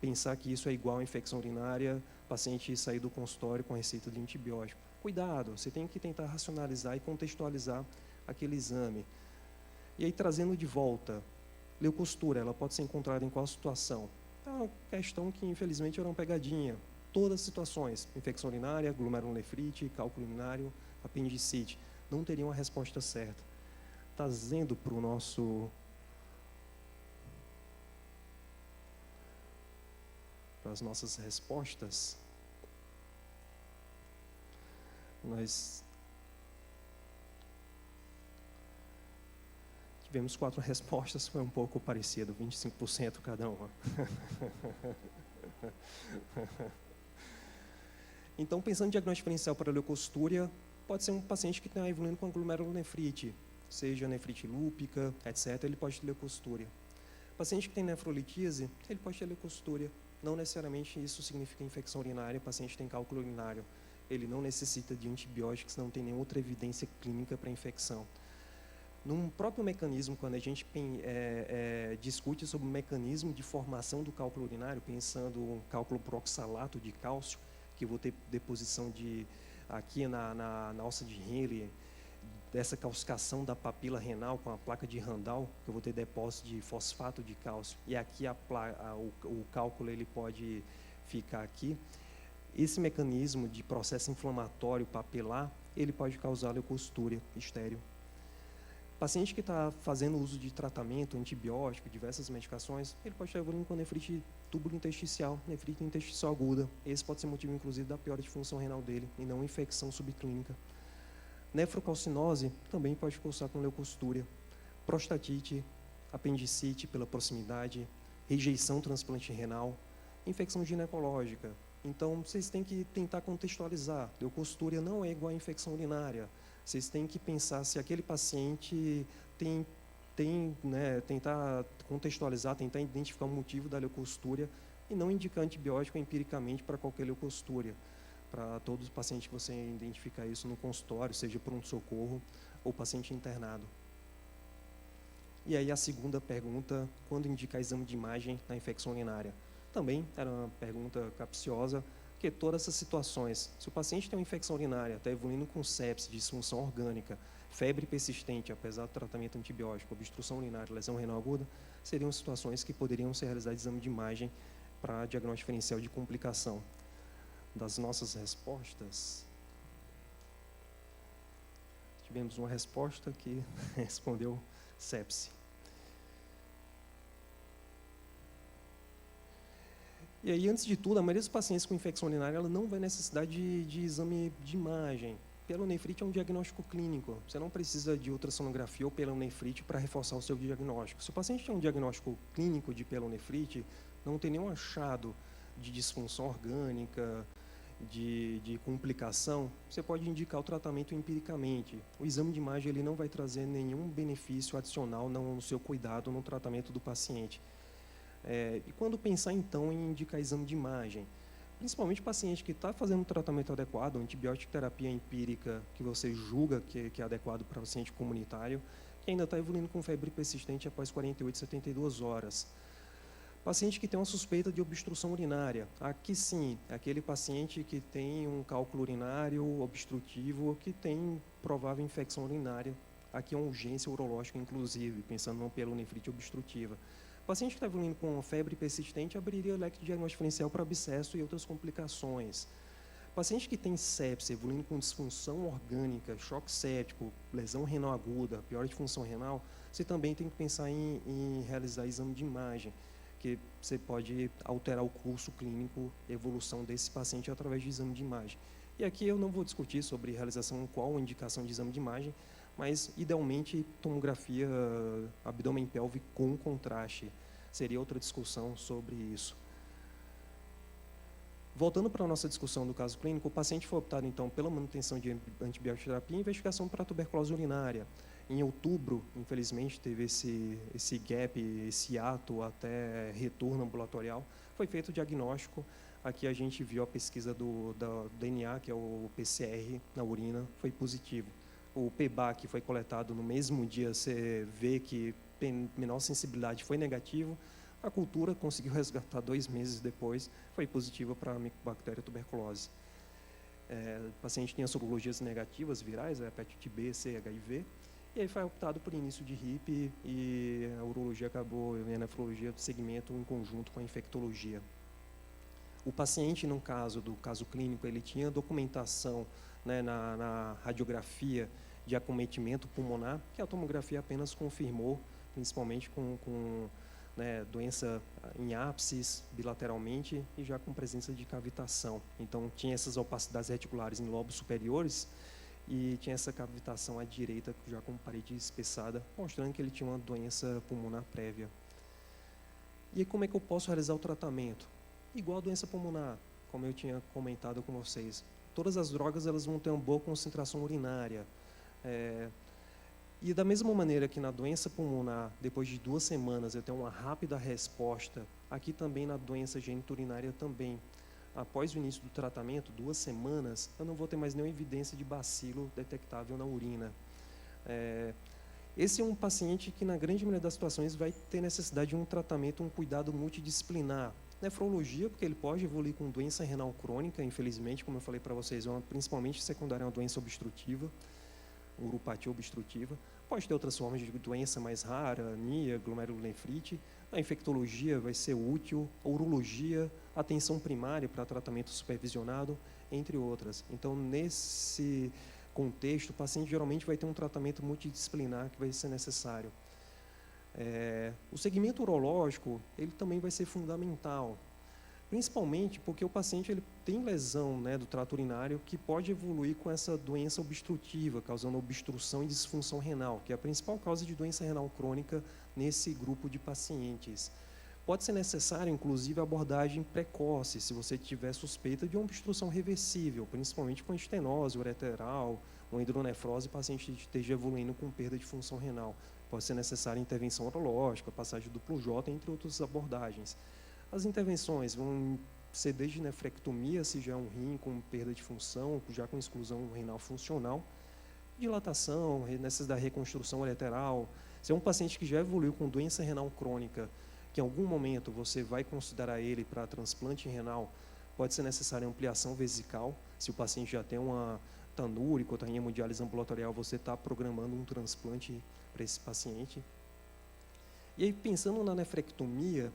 pensar que isso é igual a infecção urinária, paciente sair do consultório com receita de antibiótico. Cuidado, você tem que tentar racionalizar e contextualizar aquele exame. E aí, trazendo de volta, leucocitúria, ela pode ser encontrada em qual situação? É uma questão que, infelizmente, era uma pegadinha. Todas as situações, infecção urinária, glomerulonefrite, cálculo urinário, apendicite, não teriam a resposta certa. Trazendo para o nosso... para as nossas respostas, nós tivemos 4 respostas, foi um pouco parecido, 25% cada uma. Então, pensando em diagnóstico diferencial para leucocitúria, pode ser um paciente que está evoluindo com glomerulonefrite, seja nefrite lúpica, etc., ele pode ter leucocitúria. Paciente que tem nefrolitise, ele pode ter leucocitúria. Não necessariamente isso significa infecção urinária, o paciente tem cálculo urinário. Ele não necessita de antibióticos, não tem nenhuma outra evidência clínica para infecção. Num próprio mecanismo, quando a gente discute sobre o mecanismo de formação do cálculo urinário, pensando um cálculo por oxalato de cálcio, que eu vou ter deposição aqui na alça de Henle, dessa calcificação da papila renal com a placa de Randall, que eu vou ter depósito de fosfato de cálcio, e aqui o cálculo ele pode ficar aqui. Esse mecanismo de processo inflamatório papilar, ele pode causar leucocitúria estéril. Paciente que está fazendo uso de tratamento, antibiótico, diversas medicações, ele pode estar evoluindo com nefrite túbulo-intersticial, nefrite intersticial aguda. Esse pode ser motivo, inclusive, da piora de função renal dele, e não infecção subclínica. Nefrocalcinose também pode cursar com leucocitúria. Prostatite, apendicite pela proximidade, rejeição transplante renal, infecção ginecológica. Então, vocês têm que tentar contextualizar. Leucocitúria não é igual a infecção urinária. Vocês têm que pensar se aquele paciente tentar contextualizar, tentar identificar o motivo da leucocitúria e não indicar antibiótico empiricamente para qualquer leucocitúria. Para todos os pacientes que você identificar isso no consultório, seja pronto-socorro ou paciente internado. E aí a segunda pergunta, quando indicar exame de imagem na infecção urinária? Também era uma pergunta capciosa, porque todas essas situações, se o paciente tem uma infecção urinária, está evoluindo com sepse, disfunção orgânica, febre persistente, apesar do tratamento antibiótico, obstrução urinária, lesão renal aguda, seriam situações que poderiam ser realizadas exame de imagem para diagnóstico diferencial de complicação. Das nossas respostas, tivemos uma resposta que respondeu sepse. E aí, antes de tudo, a maioria dos pacientes com infecção urinária ela não vai necessidade de exame de imagem. Pielonefrite é um diagnóstico clínico. Você não precisa de ultrassonografia ou pielonefrite para reforçar o seu diagnóstico. Se o paciente tem um diagnóstico clínico de pielonefrite, não tem nenhum achado de disfunção orgânica, de complicação, você pode indicar o tratamento empiricamente. O exame de imagem ele não vai trazer nenhum benefício adicional no seu cuidado no tratamento do paciente. E quando pensar, então, em indicar exame de imagem, principalmente paciente que está fazendo um tratamento adequado, antibiótico terapia empírica, que você julga que é adequado para o paciente comunitário, que ainda está evoluindo com febre persistente após 48, 72 horas. Paciente que tem uma suspeita de obstrução urinária, aqui sim, é aquele paciente que tem um cálculo urinário obstrutivo, que tem provável infecção urinária, aqui é uma urgência urológica, inclusive, pensando numa pielonefrite obstrutiva. Paciente que está evoluindo com febre persistente abriria o leque de diagnóstico diferencial para abscesso e outras complicações. Paciente que tem sepse, evoluindo com disfunção orgânica, choque séptico, lesão renal aguda, piora de função renal, você também tem que pensar em realizar exame de imagem, que você pode alterar o curso clínico, a evolução desse paciente através de exame de imagem. E aqui eu não vou discutir sobre realização, qual a indicação de exame de imagem, mas, idealmente, tomografia abdômen pélvico com contraste. Seria outra discussão sobre isso. Voltando para a nossa discussão do caso clínico, o paciente foi optado, então, pela manutenção de antibiótico-terapia e investigação para a tuberculose urinária. Em outubro, infelizmente, teve esse gap, esse ato até retorno ambulatorial. Foi feito o diagnóstico. Aqui a gente viu a pesquisa do DNA, que é o PCR, na urina, foi positivo. O PBA, que foi coletado no mesmo dia, você vê que menor sensibilidade foi negativo. A cultura conseguiu resgatar 2 meses depois, foi positiva para a Mycobacteria tuberculose. O paciente tinha sorologias negativas virais, hepatite B, C, HIV, e aí foi optado por início de RIP e a urologia acabou, e a nefrologia, segmento em conjunto com a infectologia. O paciente, no caso do caso clínico, ele tinha documentação, né, na radiografia de acometimento pulmonar, que a tomografia apenas confirmou, principalmente com né, doença em ápices, bilateralmente, e já com presença de cavitação. Então, tinha essas opacidades reticulares em lobos superiores e tinha essa cavitação à direita, já com parede espessada, mostrando que ele tinha uma doença pulmonar prévia. E como é que eu posso realizar o tratamento? Igual a doença pulmonar, como eu tinha comentado com vocês. Todas as drogas elas vão ter uma boa concentração urinária. E da mesma maneira que na doença pulmonar, depois de 2 semanas eu tenho uma rápida resposta, aqui também na doença geniturinária também. Após o início do tratamento, 2 semanas, eu não vou ter mais nenhuma evidência de bacilo detectável na urina. Esse é um paciente que, na grande maioria das situações, vai ter necessidade de um tratamento, um cuidado multidisciplinar. Nefrologia, porque ele pode evoluir com doença renal crônica, infelizmente, como eu falei para vocês, principalmente secundária, é uma doença obstrutiva, uropatia obstrutiva. Pode ter outras formas de doença mais rara, anemia, glomerulonefrite. A infectologia vai ser útil, a urologia, atenção primária para tratamento supervisionado, entre outras. Então, nesse contexto, o paciente geralmente vai ter um tratamento multidisciplinar que vai ser necessário. O segmento urológico, ele também vai ser fundamental, principalmente porque o paciente ele tem lesão, né, do trato urinário que pode evoluir com essa doença obstrutiva, causando obstrução e disfunção renal, que é a principal causa de doença renal crônica nesse grupo de pacientes. Pode ser necessário, inclusive, abordagem precoce, se você tiver suspeita de uma obstrução reversível, principalmente com estenose ureteral, ou hidronefrose, o paciente esteja evoluindo com perda de função renal. Pode ser necessária intervenção urológica, passagem duplo J, entre outras abordagens. As intervenções vão ser desde nefrectomia, se já é um rim com perda de função, já com exclusão renal funcional, dilatação, necessidade da reconstrução ureteral. Se é um paciente que já evoluiu com doença renal crônica, que em algum momento você vai considerar ele para transplante renal, pode ser necessária ampliação vesical. Se o paciente já tem uma tanúrica ou tem hemodiálise ambulatorial, você está programando um transplante para esse paciente. E aí, pensando na nefrectomia,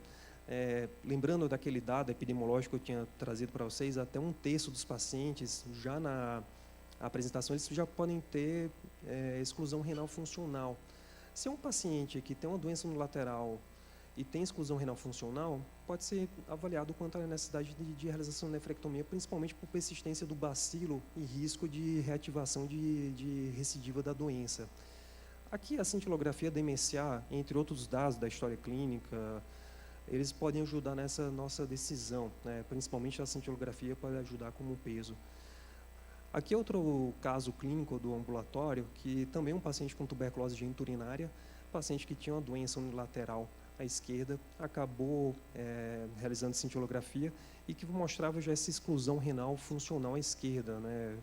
lembrando daquele dado epidemiológico que eu tinha trazido para vocês, até 1/3 dos pacientes, já na apresentação, eles já podem ter exclusão renal funcional. Se é um paciente que tem uma doença unilateral e tem exclusão renal funcional, pode ser avaliado quanto à necessidade de realização de nefrectomia, principalmente por persistência do bacilo e risco de reativação de recidiva da doença. Aqui a cintilografia DMSA, entre outros dados da história clínica, eles podem ajudar nessa nossa decisão, né? Principalmente a cintilografia pode ajudar como peso. Aqui outro caso clínico do ambulatório, que também é um paciente com tuberculose geniturinária, paciente que tinha uma doença unilateral à esquerda, acabou realizando cintilografia e que mostrava já essa exclusão renal funcional à esquerda, né?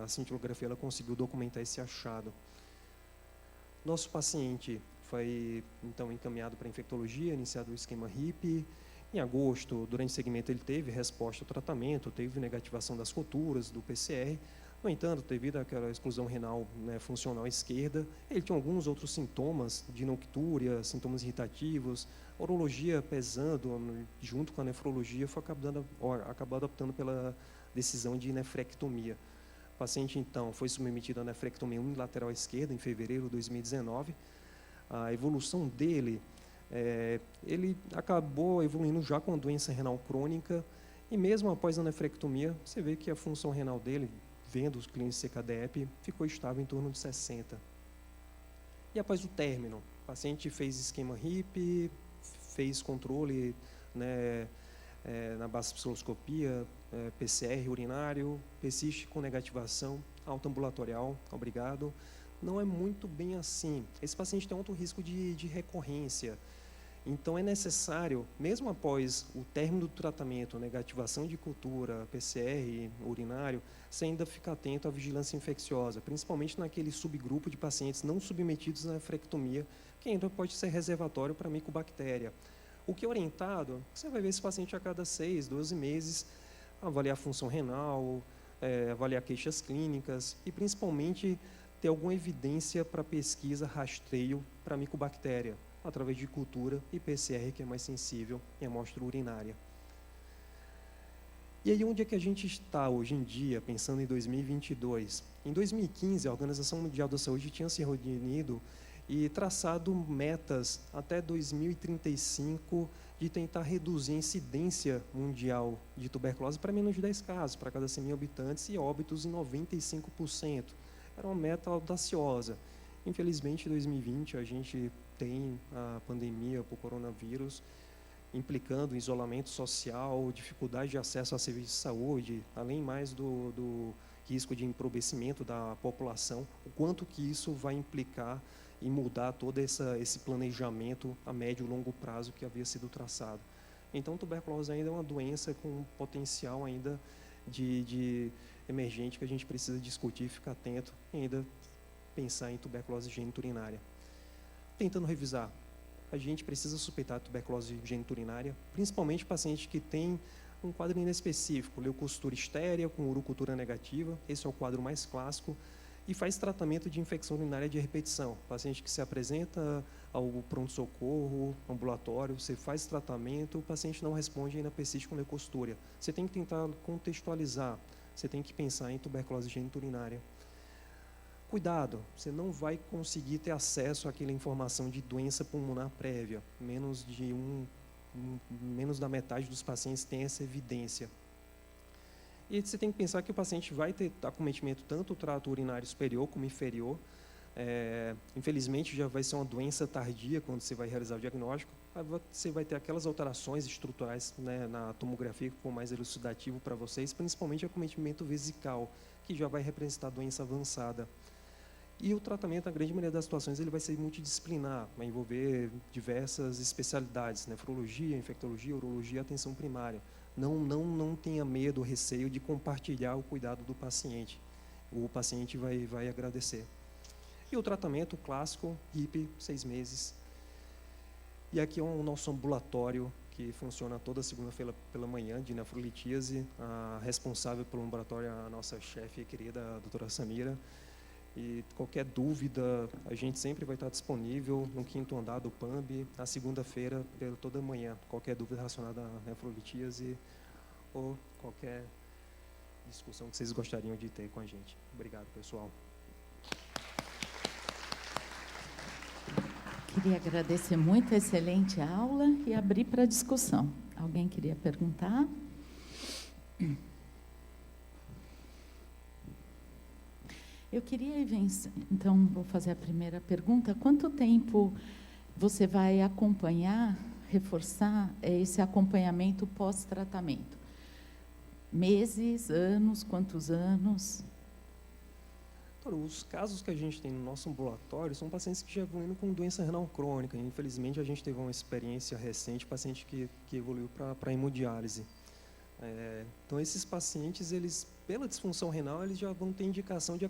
A cintilografia ela conseguiu documentar esse achado. Nosso paciente foi, então, encaminhado para a infectologia, iniciado o esquema RIP. Em agosto, durante o segmento, ele teve resposta ao tratamento, teve negativação das culturas, do PCR. No entanto, devido àquela exclusão renal, né, funcional à esquerda, ele tinha alguns outros sintomas de noctúria, sintomas irritativos, urologia pesando, junto com a nefrologia, acabou adoptando pela decisão de nefrectomia. O paciente, então, foi submetido à nefrectomia unilateral à esquerda em fevereiro de 2019. A evolução dele, ele acabou evoluindo já com a doença renal crônica e mesmo após a nefrectomia, você vê que a função renal dele, vendo os clínicos CKDEP, ficou estável em torno de 60. E após o término, o paciente fez esquema RIP, fez controle, né, na basopsiloscopia, PCR urinário, persiste com negativação, alta ambulatorial, obrigado. Não é muito bem assim. Esse paciente tem alto risco de recorrência. Então, é necessário, mesmo após o término do tratamento, negativação de cultura, PCR urinário, você ainda fica atento à vigilância infecciosa, principalmente naquele subgrupo de pacientes não submetidos à nefrectomia, que ainda pode ser reservatório para micobactéria. O que é orientado, você vai ver esse paciente a cada 6, 12 meses, avaliar a função renal, avaliar queixas clínicas e, principalmente, ter alguma evidência para pesquisa, rastreio para micobactéria, através de cultura e PCR, que é mais sensível em amostra urinária. E aí, onde é que a gente está hoje em dia, pensando em 2022? Em 2015, a Organização Mundial da Saúde tinha se reunido e traçado metas até 2035 de tentar reduzir a incidência mundial de tuberculose para menos de 10 casos, para cada 100 mil habitantes, e óbitos em 95%. Era uma meta audaciosa. Infelizmente, em 2020, a gente tem a pandemia por coronavírus, implicando isolamento social, dificuldade de acesso a serviços de saúde, além mais do risco de empobreciimento da população, o quanto que isso vai implicar e mudar todo esse planejamento a médio e longo prazo que havia sido traçado. Então, tuberculose ainda é uma doença com potencial ainda de emergente que a gente precisa discutir, ficar atento e ainda pensar em tuberculose geniturinária. Tentando revisar, a gente precisa suspeitar tuberculose geniturinária, principalmente pacientes que têm um quadro inespecífico, leucocultura estérea com urocultura negativa, esse é o quadro mais clássico, e faz tratamento de infecção urinária de repetição. Paciente que se apresenta ao pronto-socorro, ambulatório, você faz tratamento, o paciente não responde e ainda persiste com leucocultura. Você tem que tentar contextualizar, você tem que pensar em tuberculose geniturinária. Cuidado, você não vai conseguir ter acesso àquela informação de doença pulmonar prévia. Menos da metade dos pacientes tem essa evidência. E você tem que pensar que o paciente vai ter acometimento tanto do trato urinário superior como inferior. Infelizmente, já vai ser uma doença tardia quando você vai realizar o diagnóstico. Você vai ter aquelas alterações estruturais, né, na tomografia, que for mais elucidativo para vocês, principalmente acometimento vesical, que já vai representar doença avançada. E o tratamento, na grande maioria das situações, ele vai ser multidisciplinar, vai envolver diversas especialidades, nefrologia, infectologia, urologia, atenção primária. Não tenha medo, receio de compartilhar o cuidado do paciente. O paciente vai agradecer. E o tratamento clássico, HIP, 6 meses. E aqui é o nosso ambulatório, que funciona toda segunda-feira pela manhã, de nefrolitíase. A responsável pelo ambulatório é a nossa chefe querida, a doutora Samira. E qualquer dúvida, a gente sempre vai estar disponível no 5º andar do PAMB, na segunda-feira, toda manhã. Qualquer dúvida relacionada à nefrolitíase ou qualquer discussão que vocês gostariam de ter com a gente. Obrigado, pessoal. Queria agradecer muito a excelente aula e abrir para discussão. Alguém queria perguntar? Eu queria, então, vou fazer a primeira pergunta. Quanto tempo você vai acompanhar, reforçar esse acompanhamento pós-tratamento? Meses, anos, quantos anos? Os casos que a gente tem no nosso ambulatório são pacientes que já evoluíram com doença renal crônica. Infelizmente, a gente teve uma experiência recente, paciente que evoluiu para hemodiálise. Então, esses pacientes, eles, pela disfunção renal, eles já vão ter indicação de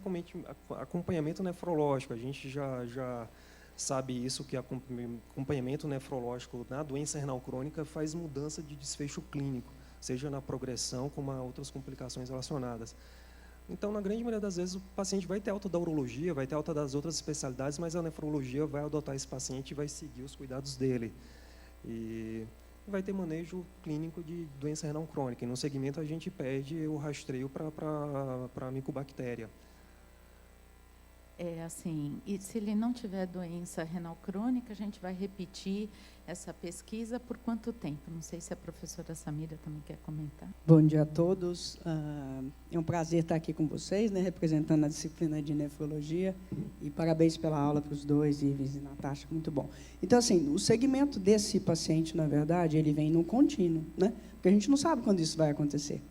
acompanhamento nefrológico. A gente já sabe isso, que acompanhamento nefrológico na doença renal crônica faz mudança de desfecho clínico, seja na progressão como a outras complicações relacionadas. Então, na grande maioria das vezes, o paciente vai ter alta da urologia, vai ter alta das outras especialidades, mas a nefrologia vai adotar esse paciente e vai seguir os cuidados dele. E vai ter manejo clínico de doença renal crônica. E no segmento, a gente pede o rastreio para a micobactéria. Assim, e se ele não tiver doença renal crônica, a gente vai repetir essa pesquisa por quanto tempo? Não sei se a professora Samira também quer comentar. Bom dia a todos. É um prazer estar aqui com vocês, né, representando a disciplina de nefrologia. E parabéns pela aula para os dois, Ives e Natasha, muito bom. Então, assim, o segmento desse paciente, na verdade, ele vem no contínuo, né? Porque a gente não sabe quando isso vai acontecer.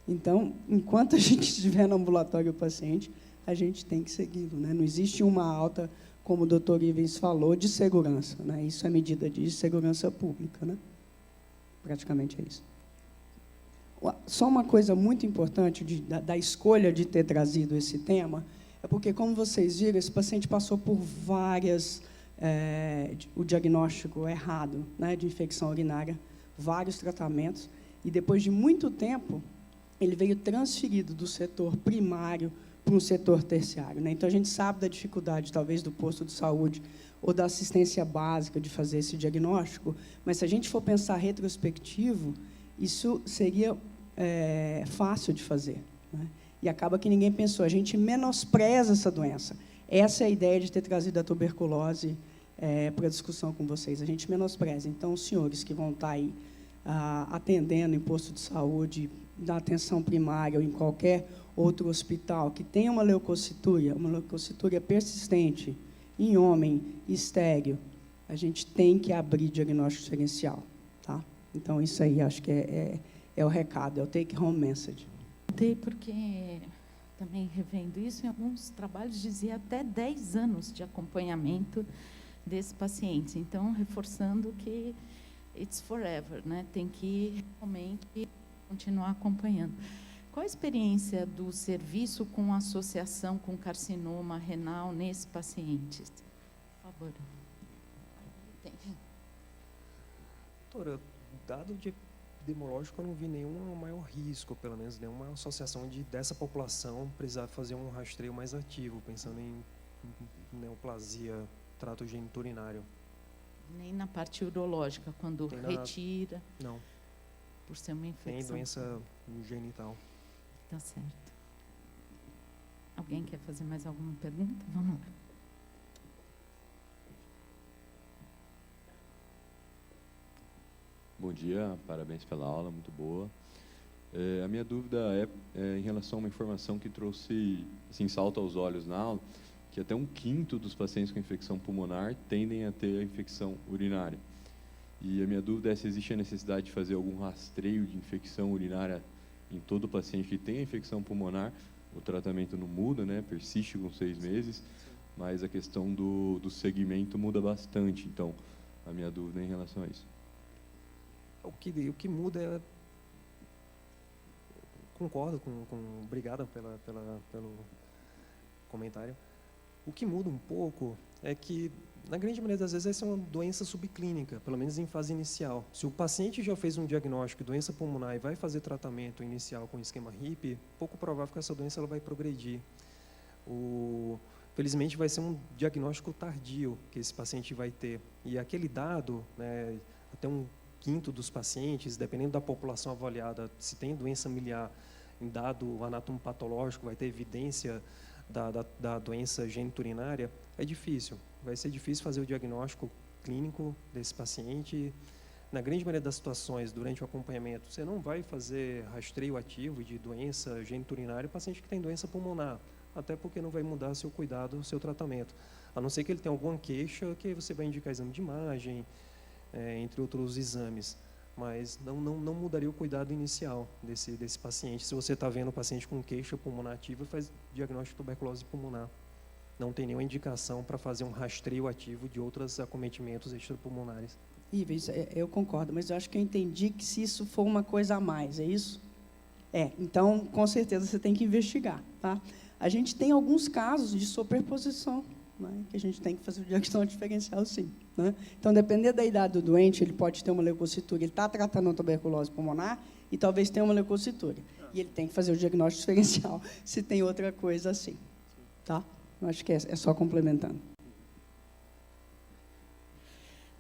Então, enquanto a gente estiver no ambulatório o paciente, a gente tem que segui-lo, né? Não existe uma alta, como o doutor Ivens falou, de segurança, né? Isso é medida de segurança pública, né? Praticamente é isso. Só uma coisa muito importante da escolha de ter trazido esse tema, é porque, como vocês viram, esse paciente passou por várias, o diagnóstico errado, né, de infecção urinária, vários tratamentos, e depois de muito tempo, ele veio transferido do setor primário para um setor terciário, né? Então, a gente sabe da dificuldade, talvez, do posto de saúde ou da assistência básica de fazer esse diagnóstico, mas, se a gente for pensar retrospectivo, isso seria fácil de fazer, né? E acaba que ninguém pensou. A gente menospreza essa doença. Essa é a ideia de ter trazido a tuberculose para a discussão com vocês. A gente menospreza. Então, os senhores que vão estar aí atendendo em posto de saúde, na atenção primária ou em qualquer outro hospital que tenha uma leucocitúria persistente em homem estéril, a gente tem que abrir diagnóstico diferencial, tá? Então, isso aí acho que é o recado, é o take-home message. Porque, também revendo isso, em alguns trabalhos dizia até 10 anos de acompanhamento desse paciente. Então, reforçando que it's forever, né? Tem que realmente continuar acompanhando. Qual a experiência do serviço com associação com carcinoma renal nesses pacientes? Por favor. Doutora, dado de epidemiológico, eu não vi nenhum maior risco, pelo menos nenhuma associação dessa população precisar fazer um rastreio mais ativo, pensando em neoplasia, trato geniturinário. Nem na parte urológica, quando retira. Não. Por ser uma infecção. Tem doença genital. Tá certo. Alguém quer fazer mais alguma pergunta? Vamos lá. Bom dia, parabéns pela aula, muito boa. A minha dúvida é em relação a uma informação que trouxe, assim, salta aos olhos na aula, que até 1/5 dos pacientes com infecção pulmonar tendem a ter a infecção urinária. E a minha dúvida é se existe a necessidade de fazer algum rastreio de infecção urinária em todo paciente que tem a infecção pulmonar. O tratamento não muda, né? Persiste com 6 meses, mas a questão do segmento muda bastante. Então, a minha dúvida é em relação a isso. O que muda é... Concordo obrigado pelo comentário. O que muda um pouco é que, na grande maioria das vezes, essa é uma doença subclínica, pelo menos em fase inicial. Se o paciente já fez um diagnóstico de doença pulmonar e vai fazer tratamento inicial com esquema HIP, pouco provável que essa doença ela vai progredir. Felizmente, vai ser um diagnóstico tardio que esse paciente vai ter. E aquele dado, né, até 1/5 dos pacientes, dependendo da população avaliada, se tem doença miliar em dado anatomopatológico, vai ter evidência da doença geniturinária, é difícil. Vai ser difícil fazer o diagnóstico clínico desse paciente. Na grande maioria das situações, durante o acompanhamento, você não vai fazer rastreio ativo de doença geniturinária em paciente que tem doença pulmonar, até porque não vai mudar seu cuidado, seu tratamento. A não ser que ele tenha alguma queixa, que você vai indicar exame de imagem, entre outros exames. Mas não mudaria o cuidado inicial desse paciente. Se você está vendo o paciente com queixa pulmonar ativa, faz diagnóstico de tuberculose pulmonar. Não tem nenhuma indicação para fazer um rastreio ativo de outros acometimentos extrapulmonares. Ives, eu concordo, mas eu acho que eu entendi que se isso for uma coisa a mais, é isso? Então, com certeza, você tem que investigar, tá? A gente tem alguns casos de superposição, né, que a gente tem que fazer o diagnóstico diferencial, sim, né? Então, dependendo da idade do doente, ele pode ter uma leucocitúria, ele está tratando a tuberculose pulmonar e talvez tenha uma leucocitúria. E ele tem que fazer o diagnóstico diferencial se tem outra coisa assim, tá? Eu acho que é só complementando.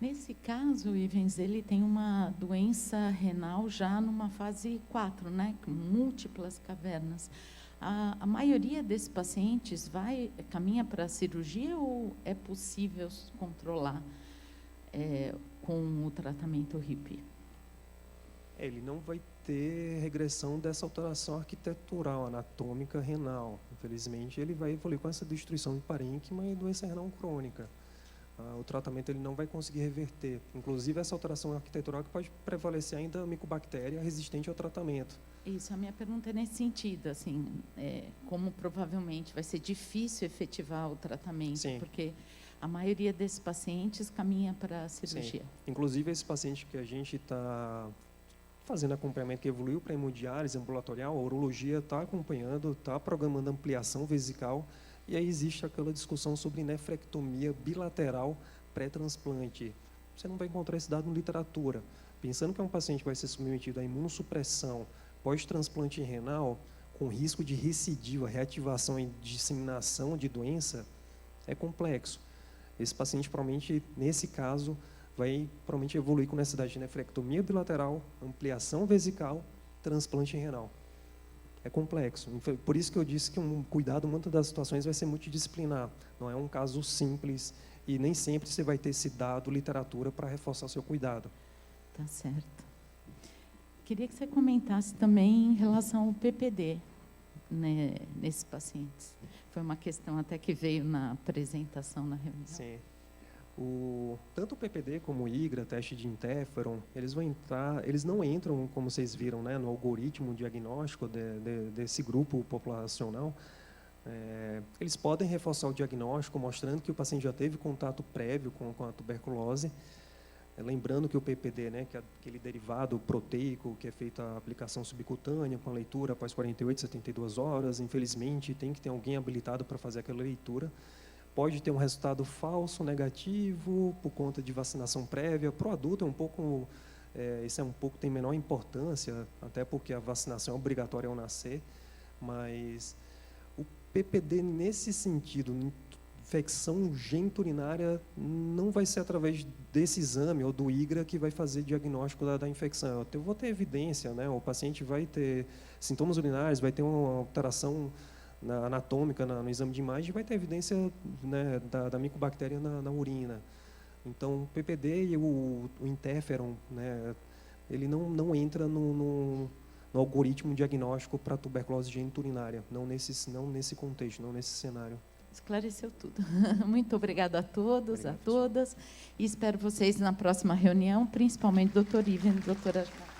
Nesse caso, Ivens, ele tem uma doença renal já numa fase 4, né, com múltiplas cavernas. A maioria desses pacientes caminha para a cirurgia ou é possível controlar com o tratamento HIP? Ele não vai ter regressão dessa alteração arquitetural, anatômica, renal. Infelizmente, ele vai evoluir com essa destruição do parênquima e doença renal crônica. o tratamento ele não vai conseguir reverter. Inclusive, essa alteração arquitetural que pode prevalecer ainda a micobactéria resistente ao tratamento. Isso, a minha pergunta é nesse sentido, assim, como provavelmente vai ser difícil efetivar o tratamento, Sim. porque a maioria desses pacientes caminha para a cirurgia. Sim. Inclusive, esse paciente que a gente está fazendo acompanhamento, que evoluiu para hemodiálise ambulatorial, a urologia está acompanhando, está programando ampliação vesical, e aí existe aquela discussão sobre nefrectomia bilateral pré-transplante. Você não vai encontrar esse dado na literatura. Pensando que é um paciente que vai ser submetido à imunossupressão pós-transplante renal, com risco de recidiva, reativação e disseminação de doença, é complexo. Esse paciente, provavelmente, nesse caso, vai provavelmente evoluir com necessidade de nefrectomia bilateral, ampliação vesical, transplante renal. É complexo. Por isso que eu disse que um cuidado, muitas das situações, vai ser multidisciplinar. Não é um caso simples e nem sempre você vai ter esse dado, literatura, para reforçar o seu cuidado. Tá certo. Queria que você comentasse também em relação ao PPD, né, nesses pacientes. Foi uma questão até que veio na apresentação, na reunião. Sim. Tanto o PPD como o IGRA, teste de interferon, eles não entram, como vocês viram, né, no algoritmo diagnóstico desse grupo populacional. Eles podem reforçar o diagnóstico, mostrando que o paciente já teve contato prévio com a tuberculose. Lembrando que o PPD, né, que é aquele derivado proteico, que é feita a aplicação subcutânea com a leitura após 48, 72 horas, infelizmente tem que ter alguém habilitado para fazer aquela leitura. Pode ter um resultado falso, negativo, por conta de vacinação prévia. Para o adulto isso tem menor importância, até porque a vacinação é obrigatória ao nascer, mas o PPD nesse sentido, infecção geniturinária, não vai ser através desse exame ou do IGRA que vai fazer diagnóstico da infecção. Eu vou ter evidência, né? O paciente vai ter sintomas urinários, vai ter uma alteração anatômica no exame de imagem, vai ter evidência, né, da micobactéria na urina. Então, o PPD e o interferon, né, ele não entra no algoritmo diagnóstico para tuberculose geniturinária, não nesse contexto, não nesse cenário. Esclareceu tudo. Muito obrigada a todos, Obrigado, a todas. E espero vocês na próxima reunião, principalmente o doutor Ivan e a doutora Joana.